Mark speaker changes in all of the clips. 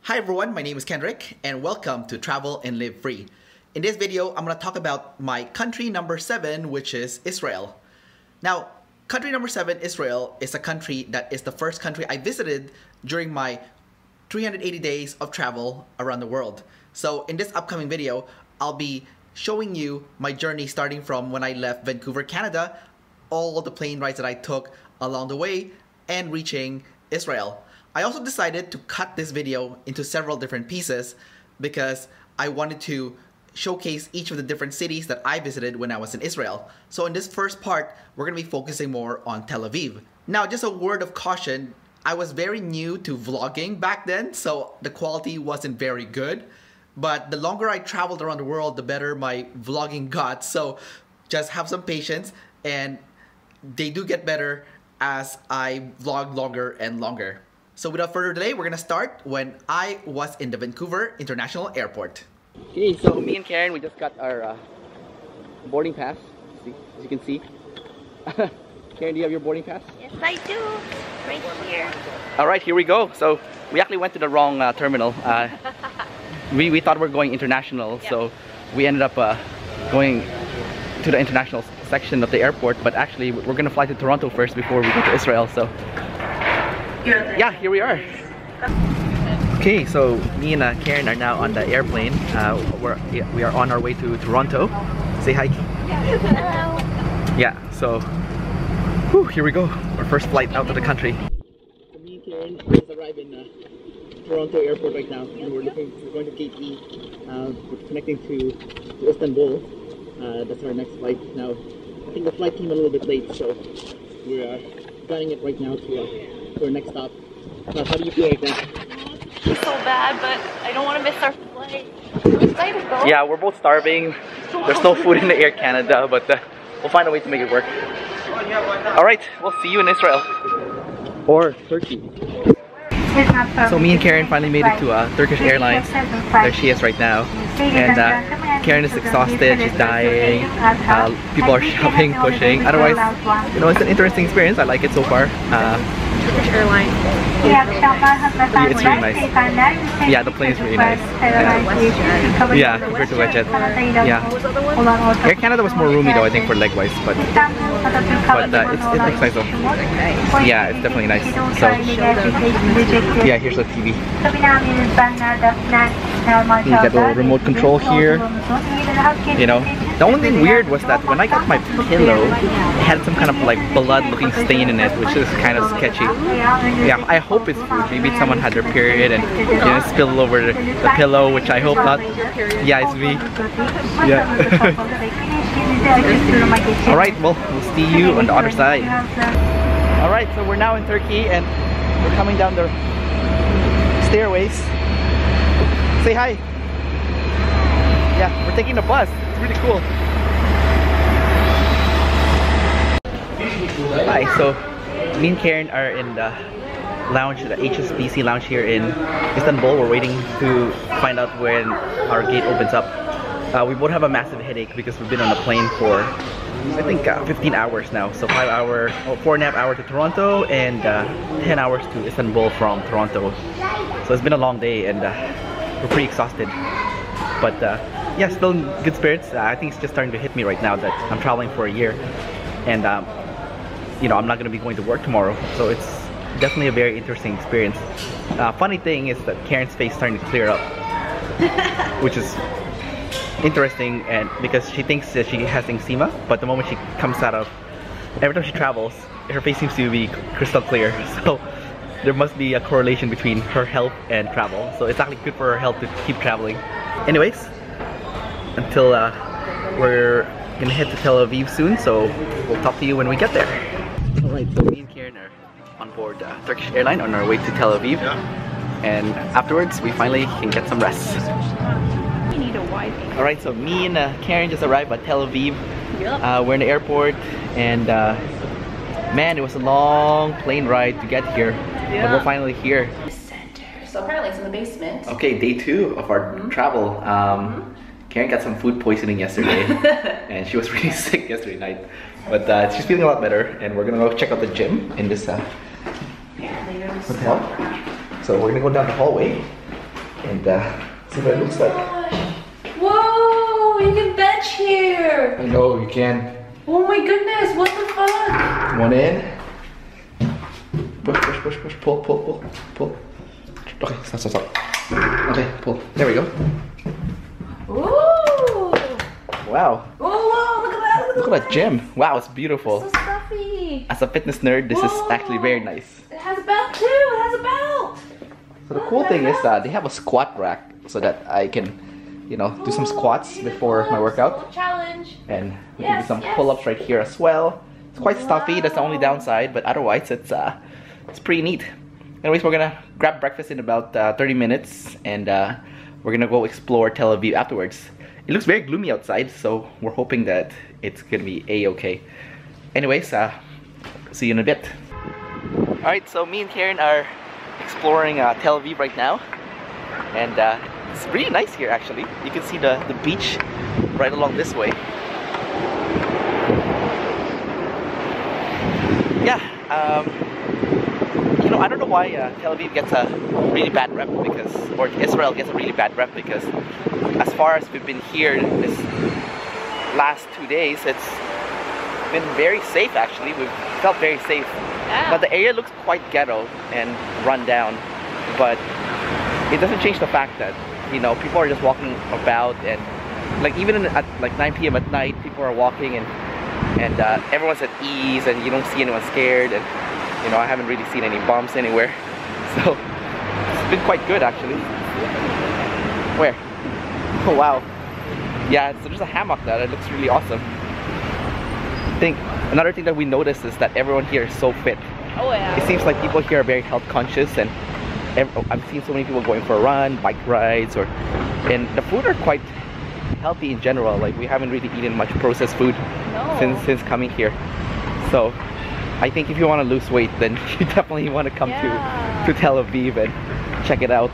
Speaker 1: Hi everyone, my name is Kendrick and welcome to Travel and Live Free. In this video, I'm going to talk about my country number 7, which is Israel. Now, country number 7, Israel, is a country that is the first country I visited during my 380 days of travel around the world. So in this upcoming video, I'll be showing you my journey starting from when I left Vancouver, Canada, all the plane rides that I took along the way, and reaching Israel. I also decided to cut this video into several different pieces because I wanted to showcase each of the different cities that I visited when I was in Israel. So in this first part, we're going to be focusing more on Tel Aviv. Now, just a word of caution, I was very new to vlogging back then, so the quality wasn't very good. But the longer I traveled around the world, the better my vlogging got. So just have some patience, and they do get better as I vlog longer and longer. So without further delay, we're gonna start when I was in the Vancouver International Airport.
Speaker 2: Okay, so me and Karen, we just got our boarding pass. As you can see. Karen, do you have your boarding pass?
Speaker 3: Yes, I do. Right here.
Speaker 2: All right, here we go. So we actually went to the wrong terminal. We thought we were going international, yep. So we ended up going to the international section of the airport. But actually, we're gonna fly to Toronto first before we go to Israel. So. Yeah, here we are. Okay, so me and Karen are now on the airplane. We are on our way to Toronto. Say hi.
Speaker 3: Hello.
Speaker 2: Yeah, so here we go. Our first flight out of the country. So me and Karen just arrived in Toronto airport right now, and we're going to Gate E. We're connecting to Istanbul. That's our next flight. Now, I think the flight came a little bit late, so we are gunning it right now to our next stop. How do you feel right now?
Speaker 3: It's so bad, but I don't want to miss our flight. I'm excited though.
Speaker 2: Yeah, we're both starving. There's no food in the Air Canada, but we'll find a way to make it work. Alright, we'll see you in Israel. Or Turkey. So me and Karen finally made it to Turkish Airlines. There she is right now. And Karen is exhausted, she's dying. People are shoving, pushing. Otherwise, you know, it's an interesting experience. I like it so far.
Speaker 3: Turkish Airlines.
Speaker 2: Yeah, it's really nice. Yeah, the plane is really nice. Yeah, compared to WestJet. Yeah. Air Canada was more roomy though, I think, for leg-wise, but it looks nice though. Yeah, it's definitely nice. So yeah, here's the TV. You got the remote control here. You know, the only thing weird was that when I got my pillow, it had some kind of like blood-looking stain in it, which is kind of sketchy. Yeah, I hope it's food. Maybe someone had their period and you know, spilled over the pillow, which I hope not. Yeah, it's me. Yeah. Alright, well, we'll see you on the other side. Alright, so we're now in Turkey and we're coming down the stairways. Say hi. Yeah, we're taking the bus. It's really cool. Hi, so me and Karen are in the lounge, the HSBC lounge here in Istanbul. We're waiting to find out when our gate opens up. We both have a massive headache because we've been on the plane for I think 15 hours now. So 4.5 hours to Toronto and 10 hours to Istanbul from Toronto. So it's been a long day and we're pretty exhausted. But yeah, still in good spirits. I think it's just starting to hit me right now that I'm traveling for a year. And you know, I'm not going to be going to work tomorrow. So it's definitely a very interesting experience. Funny thing is that Karen's face is starting to clear up. Which is interesting, and because she thinks that she has eczema, but the moment she comes out of, every time she travels, her face seems to be crystal clear. So there must be a correlation between her health and travel. So it's actually good for her health to keep traveling. Anyways, until we're gonna head to Tel Aviv soon, so we'll talk to you when we get there. Alright, so me and Karen are on board Turkish Airlines on our way to Tel Aviv. And afterwards, we finally can get some rest. Alright, so me and Karen just arrived at Tel Aviv. Yep. We're in the airport and man, it was a long plane ride to get here. Yeah. But we're finally here.
Speaker 3: So apparently it's in the basement.
Speaker 2: Okay, day 2 of our travel. Karen got some food poisoning yesterday and she was really sick yesterday night. But she's feeling a lot better and we're gonna go check out the gym in this hotel. So we're gonna go down the hallway And see what it looks like.
Speaker 3: Whoa, you can bench here.
Speaker 2: I know, you can.
Speaker 3: Oh my goodness, what the fuck?
Speaker 2: One in. Push, pull. Okay, stop. Okay, pull. There we go.
Speaker 3: Ooh.
Speaker 2: Wow.
Speaker 3: Whoa, look at that.
Speaker 2: Look at that gym. Wow, it's beautiful.
Speaker 3: So stuffy.
Speaker 2: As a fitness nerd, this is actually very nice.
Speaker 3: It has a belt too. It has a belt.
Speaker 2: So the cool thing is that they have a squat rack so that I can, you know, do some squats before my workout.
Speaker 3: Challenge.
Speaker 2: And we can do some pull-ups right here as well. It's quite stuffy, that's the only downside, but otherwise it's pretty neat. Anyways, we're gonna grab breakfast in about 30 minutes and we're gonna go explore Tel Aviv afterwards. It looks very gloomy outside, so we're hoping that it's gonna be a-okay. Anyways, see you in a bit. Alright, so me and Karen are exploring Tel Aviv right now, and it's really nice here actually. You can see the beach right along this way. Yeah, you know, I don't know why Tel Aviv gets a really bad rep because, or Israel gets a really bad rep because as far as we've been here this last 2 days, it's been very safe actually. We've felt very safe. Yeah. But the area looks quite ghetto and run down, but it doesn't change the fact that, you know, people are just walking about, and like even at like 9 p.m. at night, people are walking and everyone's at ease and you don't see anyone scared, and you know, I haven't really seen any bumps anywhere, so it's been quite good actually. Where? Oh wow. Yeah, so there's a hammock there. It looks really awesome. I think another thing that we noticed is that everyone here is so fit.
Speaker 3: Oh yeah.
Speaker 2: It seems like people here are very health conscious, and I've seen so many people going for a run, bike rides, and the food are quite healthy in general. Like we haven't really eaten much processed food since coming here. So I think if you want to lose weight, then you definitely want to come to Tel Aviv and check it out.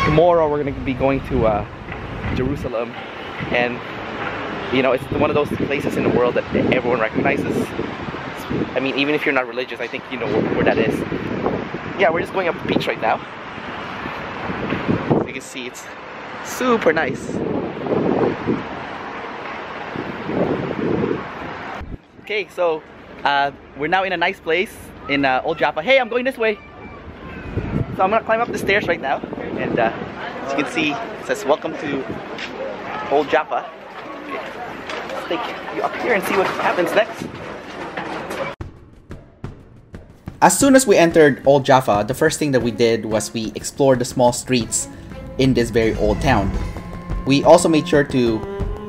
Speaker 2: Tomorrow we're going to be going to Jerusalem, and you know, it's one of those places in the world that everyone recognizes. I mean, even if you're not religious, I think you know where that is. Yeah, we're just going up the beach right now. You can see it's super nice. Okay, so we're now in a nice place in Old Jaffa. Hey, I'm going this way. So I'm gonna climb up the stairs right now, and as you can see, it says "Welcome to Old Jaffa." Let's take you up here and see what happens next.
Speaker 1: As soon as we entered Old Jaffa, the first thing that we did was we explored the small streets in this very old town. We also made sure to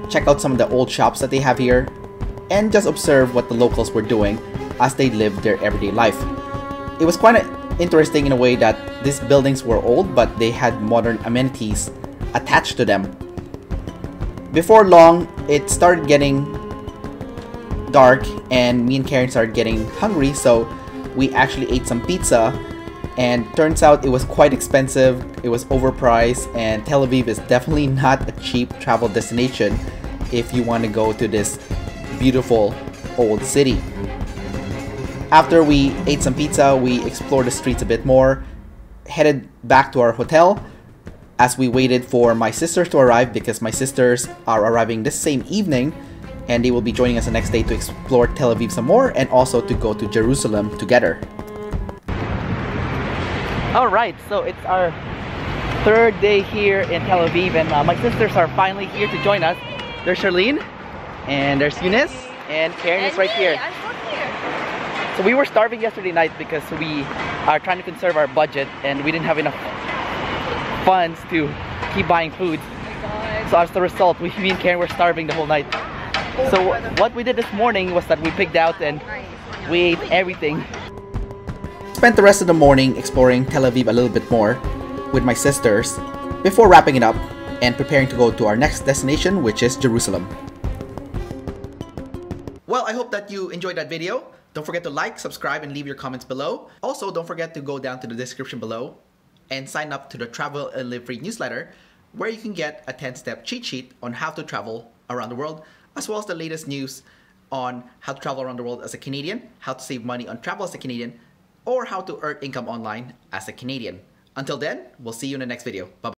Speaker 1: check out some of the old shops that they have here and just observe what the locals were doing as they lived their everyday life. It was quite interesting in a way that these buildings were old, but they had modern amenities attached to them. Before long, it started getting dark and me and Karen started getting hungry, so we actually ate some pizza, and turns out it was quite expensive, it was overpriced, and Tel Aviv is definitely not a cheap travel destination if you want to go to this beautiful old city. After we ate some pizza, we explored the streets a bit more, headed back to our hotel as we waited for my sisters to arrive, because my sisters are arriving this same evening and they will be joining us the next day to explore Tel Aviv some more and also to go to Jerusalem together.
Speaker 2: Alright, so it's our third day here in Tel Aviv, and my sisters are finally here to join us. There's Charlene, and there's Eunice, and Karen is right here. So we were starving yesterday night because we are trying to conserve our budget and we didn't have enough funds to keep buying food. So as the result, me and Karen were starving the whole night. So what we did this morning was that we picked out and we ate everything.
Speaker 1: Spent the rest of the morning exploring Tel Aviv a little bit more with my sisters before wrapping it up and preparing to go to our next destination, which is Jerusalem. Well, I hope that you enjoyed that video. Don't forget to like, subscribe, and leave your comments below. Also, don't forget to go down to the description below and sign up to the Travel and Live Free newsletter, where you can get a 10-step cheat sheet on how to travel around the world, as well as the latest news on how to travel around the world as a Canadian, how to save money on travel as a Canadian, or how to earn income online as a Canadian. Until then, we'll see you in the next video. Bye-bye.